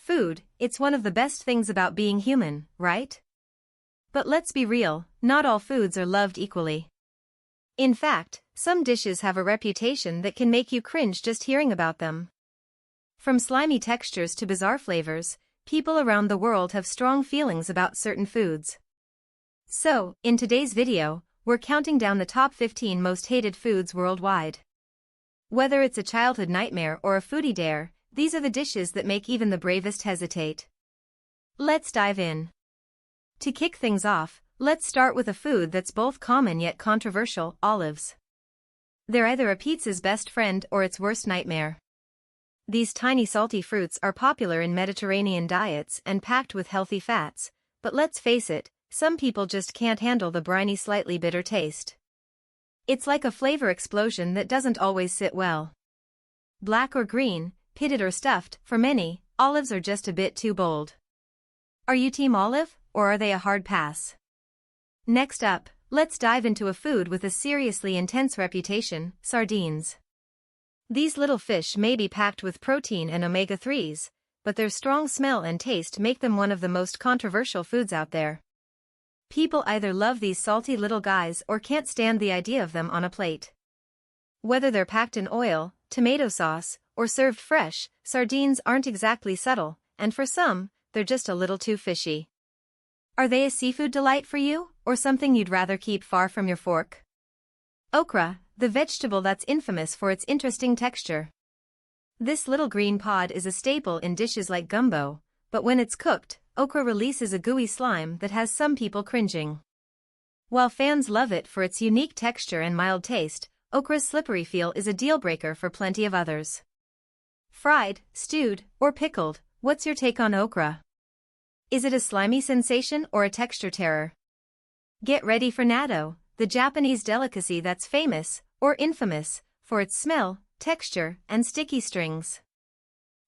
Food, it's one of the best things about being human, right? But let's be real, not all foods are loved equally. In fact, some dishes have a reputation that can make you cringe just hearing about them. From slimy textures to bizarre flavors, people around the world have strong feelings about certain foods. So, in today's video, we're counting down the top 15 most hated foods worldwide. Whether it's a childhood nightmare or a foodie dare, these are the dishes that make even the bravest hesitate. Let's dive in. To kick things off, let's start with a food that's both common yet controversial: olives. They're either a pizza's best friend or its worst nightmare. These tiny salty fruits are popular in Mediterranean diets and packed with healthy fats, but let's face it, some people just can't handle the briny, slightly bitter taste. It's like a flavor explosion that doesn't always sit well. Black or green, pitted or stuffed, for many, olives are just a bit too bold. Are you team olive, or are they a hard pass? Next up, let's dive into a food with a seriously intense reputation: sardines. These little fish may be packed with protein and omega-3s, but their strong smell and taste make them one of the most controversial foods out there. People either love these salty little guys or can't stand the idea of them on a plate. Whether they're packed in oil, tomato sauce, or served fresh, sardines aren't exactly subtle, and for some, they're just a little too fishy. Are they a seafood delight for you, or something you'd rather keep far from your fork? Okra, the vegetable that's infamous for its interesting texture. This little green pod is a staple in dishes like gumbo, but when it's cooked, okra releases a gooey slime that has some people cringing. While fans love it for its unique texture and mild taste, okra's slippery feel is a deal-breaker for plenty of others. Fried, stewed, or pickled, what's your take on okra? Is it a slimy sensation or a texture terror? Get ready for natto, the Japanese delicacy that's famous, or infamous, for its smell, texture, and sticky strings.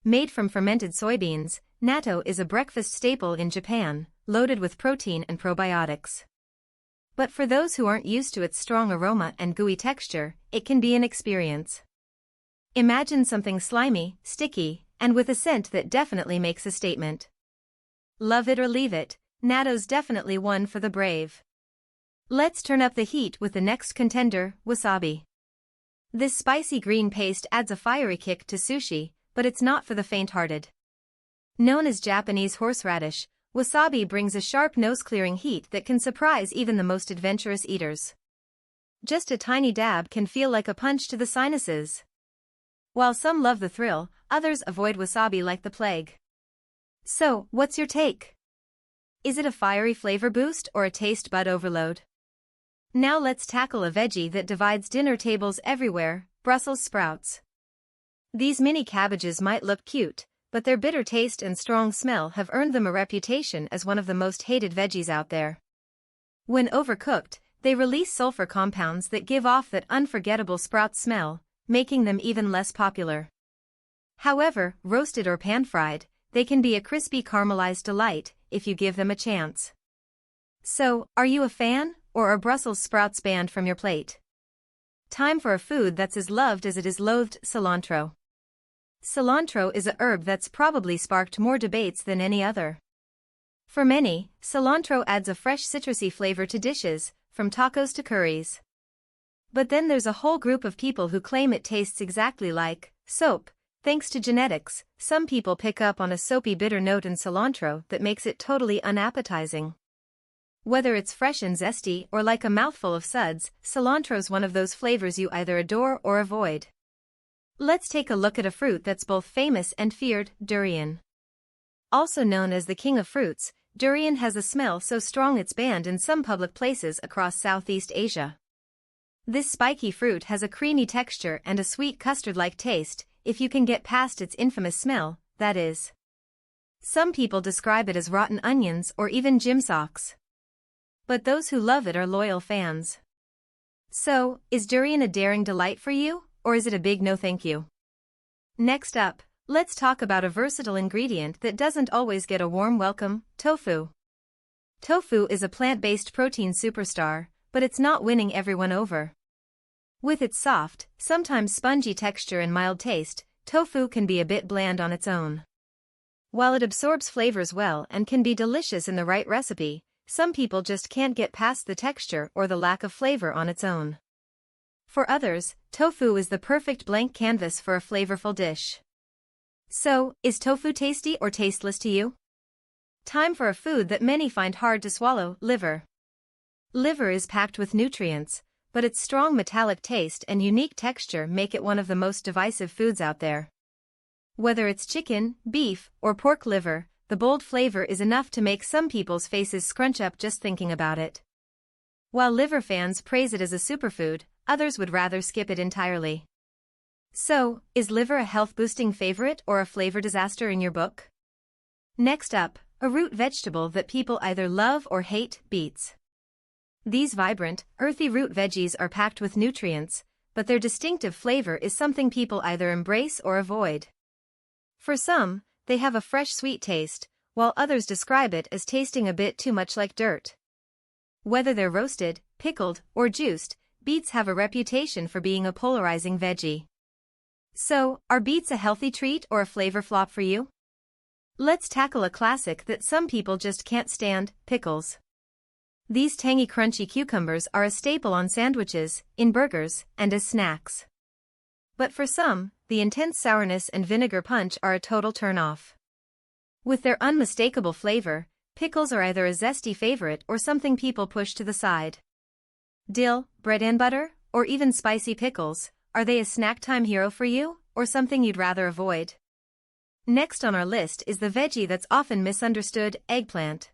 Made from fermented soybeans, natto is a breakfast staple in Japan, loaded with protein and probiotics. But for those who aren't used to its strong aroma and gooey texture, it can be an experience. Imagine something slimy, sticky, and with a scent that definitely makes a statement. Love it or leave it, natto's definitely one for the brave. Let's turn up the heat with the next contender: wasabi. This spicy green paste adds a fiery kick to sushi, but it's not for the faint-hearted. Known as Japanese horseradish, wasabi brings a sharp nose-clearing heat that can surprise even the most adventurous eaters. Just a tiny dab can feel like a punch to the sinuses. While some love the thrill, others avoid wasabi like the plague. So, what's your take? Is it a fiery flavor boost or a taste bud overload? Now let's tackle a veggie that divides dinner tables everywhere: Brussels sprouts. These mini cabbages might look cute, but their bitter taste and strong smell have earned them a reputation as one of the most hated veggies out there. When overcooked, they release sulfur compounds that give off that unforgettable sprout smell, making them even less popular. However, roasted or pan-fried, they can be a crispy caramelized delight if you give them a chance. So, are you a fan, or are Brussels sprouts banned from your plate? Time for a food that's as loved as it is loathed: cilantro. Cilantro is a herb that's probably sparked more debates than any other. For many, cilantro adds a fresh citrusy flavor to dishes, from tacos to curries. But then there's a whole group of people who claim it tastes exactly like soap. Thanks to genetics, some people pick up on a soapy bitter note in cilantro that makes it totally unappetizing. Whether it's fresh and zesty or like a mouthful of suds, cilantro's one of those flavors you either adore or avoid. Let's take a look at a fruit that's both famous and feared: durian. Also known as the king of fruits, durian has a smell so strong it's banned in some public places across Southeast Asia. This spiky fruit has a creamy texture and a sweet custard-like taste, if you can get past its infamous smell, that is. Some people describe it as rotten onions or even gym socks. But those who love it are loyal fans. So, is durian a daring delight for you, or is it a big no thank you? Next up, let's talk about a versatile ingredient that doesn't always get a warm welcome: tofu. Tofu is a plant-based protein superstar, but it's not winning everyone over. With its soft, sometimes spongy texture and mild taste, tofu can be a bit bland on its own. While it absorbs flavors well and can be delicious in the right recipe, some people just can't get past the texture or the lack of flavor on its own. For others, tofu is the perfect blank canvas for a flavorful dish. So, is tofu tasty or tasteless to you? Time for a food that many find hard to swallow: liver. Liver is packed with nutrients, but its strong metallic taste and unique texture make it one of the most divisive foods out there. Whether it's chicken, beef, or pork liver, the bold flavor is enough to make some people's faces scrunch up just thinking about it. While liver fans praise it as a superfood, others would rather skip it entirely. So, is liver a health-boosting favorite or a flavor disaster in your book? Next up, a root vegetable that people either love or hate: beets. These vibrant, earthy root veggies are packed with nutrients, but their distinctive flavor is something people either embrace or avoid. For some, they have a fresh sweet taste, while others describe it as tasting a bit too much like dirt. Whether they're roasted, pickled, or juiced, beets have a reputation for being a polarizing veggie. So, are beets a healthy treat or a flavor flop for you? Let's tackle a classic that some people just can't stand: pickles. These tangy, crunchy cucumbers are a staple on sandwiches, in burgers, and as snacks. But for some, the intense sourness and vinegar punch are a total turn-off. With their unmistakable flavor, pickles are either a zesty favorite or something people push to the side. Dill, bread and butter, or even spicy pickles, are they a snack time hero for you, or something you'd rather avoid? Next on our list is the veggie that's often misunderstood: eggplant.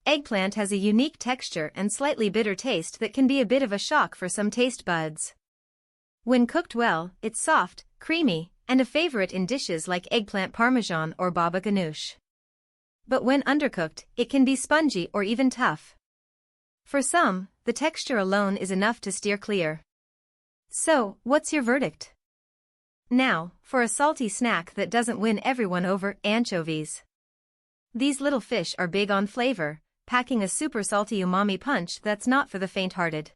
Eggplant has a unique texture and slightly bitter taste that can be a bit of a shock for some taste buds. When cooked well, it's soft, creamy, and a favorite in dishes like eggplant parmesan or baba ganoush. But when undercooked, it can be spongy or even tough. For some, the texture alone is enough to steer clear. So, what's your verdict? Now, for a salty snack that doesn't win everyone over: anchovies. These little fish are big on flavor, packing a super salty umami punch that's not for the faint-hearted.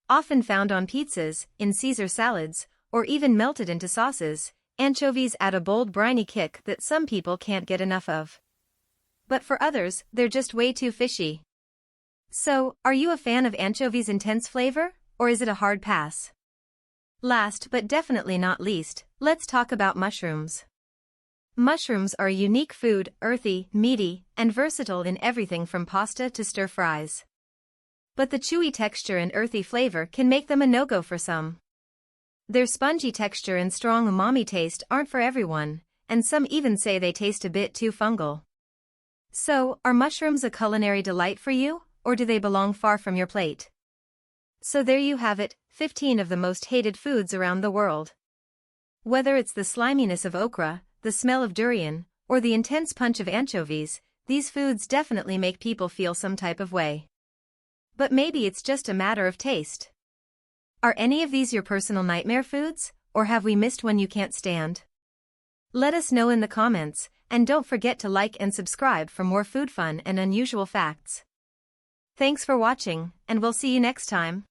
Often found on pizzas, in Caesar salads, or even melted into sauces, anchovies add a bold, briny kick that some people can't get enough of. But for others, they're just way too fishy. So, are you a fan of anchovies' intense flavor, or is it a hard pass? Last but definitely not least, let's talk about mushrooms. Mushrooms are a unique food: earthy, meaty, and versatile in everything from pasta to stir-fries. But the chewy texture and earthy flavor can make them a no-go for some. Their spongy texture and strong umami taste aren't for everyone, and some even say they taste a bit too fungal. So, are mushrooms a culinary delight for you, or do they belong far from your plate? So there you have it, 15 of the most hated foods around the world. Whether it's the sliminess of okra, the smell of durian, or the intense punch of anchovies, these foods definitely make people feel some type of way. But maybe it's just a matter of taste. Are any of these your personal nightmare foods, or have we missed one you can't stand? Let us know in the comments, and don't forget to like and subscribe for more food fun and unusual facts. Thanks for watching, and we'll see you next time.